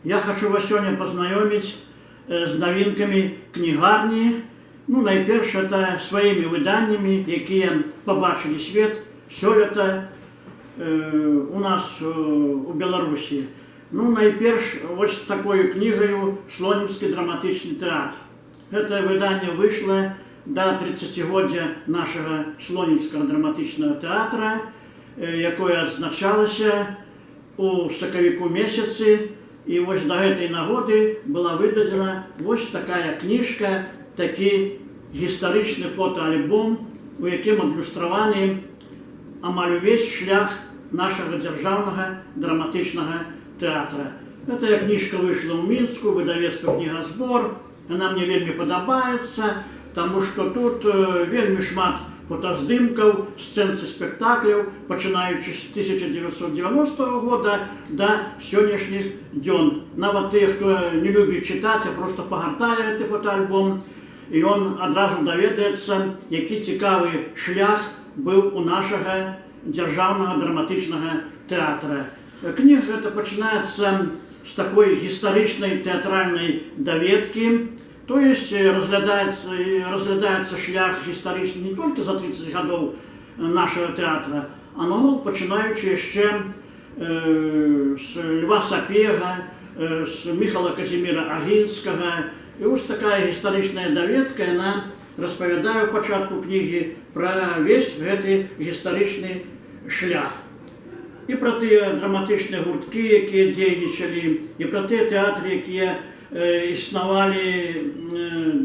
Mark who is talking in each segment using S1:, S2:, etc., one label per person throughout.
S1: Я хочу вас сегодня познакомить с новинками книгарни. Ну, найперш, это своими выданиями, які побачили свет сёлета у нас у Беларусі. Ну, найперш, вот с такой книгою «Слонімскі драматычны тэатр». Это выдание вышло до 30-годдзя нашего Слонімскага драматычнага тэатра, якое адзначалася у сакавіку месяцы. И вот до этой нагоды была выдадена вот такая книжка, такі гістарычны фотоальбом, у якім адлюстраваны амаль увесь шлях нашего дзяржаўнага драматычнага тэатра. Эта книжка вышла ў Мінску, выдавецтва «Книгасбор». Она мне вельмі падабаецца, потому что тут вельмі шмат фотаздымкаў, сцэн са спектакляў, пачынаючы з 1990 года до сённяшніх дзён. Нават тыя, хто не любіць чытаць, а просто пагартае гэты фотоальбом, і он адразу даведаецца, які цікавы шлях быў у нашага дзяржаўнага драматычнага тэатра. Кніга гэта пачынаецца з такой гістарычнай тэатральнай даведкі. То есть разглядается шлях гістарычны не только за 30 годов нашего театра, а наогул пачынаючы яшчэ с Льва Сапега, с Михала Казіміра Агінскага. И вот такая гістарычная даведка, она распавядае ў пачатку книги про весь гэты гістарычны шлях. И про тыя драматычныя гурткі, якія дзейнічалі, и про тыя тэатры, якія існавалі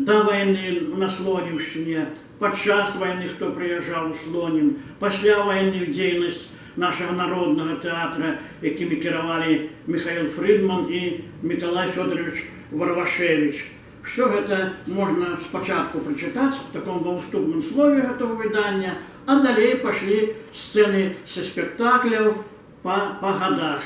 S1: до войны на Слонімшчыне, падчас войны, хто прыязджаў у Слонім, пасля войны дзейнасць нашага народнага тэатра, якімі кіравалі Михаил Фрыдман і Миколай Фёдорович Варвашевич. Все гэта можна спачатку прачытаць в таком уступным слове гэтага выдання, а далей пашлі сцэны са спектакляў па годах.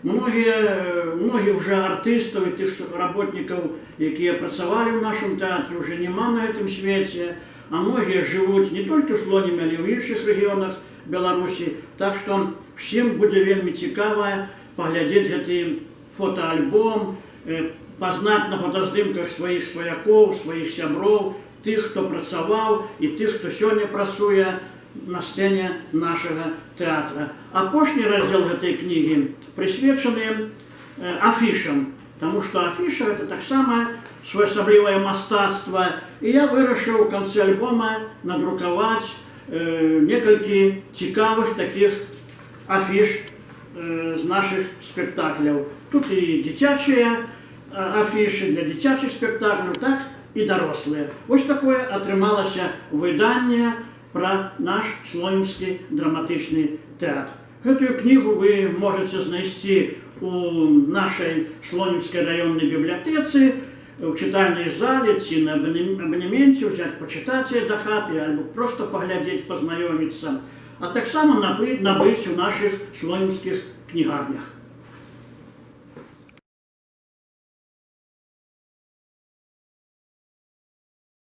S1: Многие уже артистов и тех работников, якія працавалі в нашем театре, уже нема на этом свете, а многие живут не только в Слоніме, але и в іншых регионах Беларуси. Так что всем будет вельмі цікава поглядеть гэты фотоальбом, познать на фотоздымках своих сваяков, своих сяброў, тых, кто працаваў и тых, кто сегодня працуе на сцене нашего театра. Апошні раздел этой книги присвечаны афишам, потому что афиша — это так само своеасаблівае мастацтва. И я вырашыў в конце альбома надрукаваць некалькі цікавых таких афиш з наших спектакляў. Тут и дзіцячыя афиши для дзіцячых спектакляў, так и дарослыя. Вот такое атрымалася выданне про наш Слонімскі драматычны тэатр. Гэтую книгу вы можете знайсці у нашей Слонімскай районной библиотецы, в читальной зале, ці на абонементе, взять, почитать ее до хаты, альбо просто поглядеть, познакомиться, а так само набыть у наших слонімскіх книгарнях.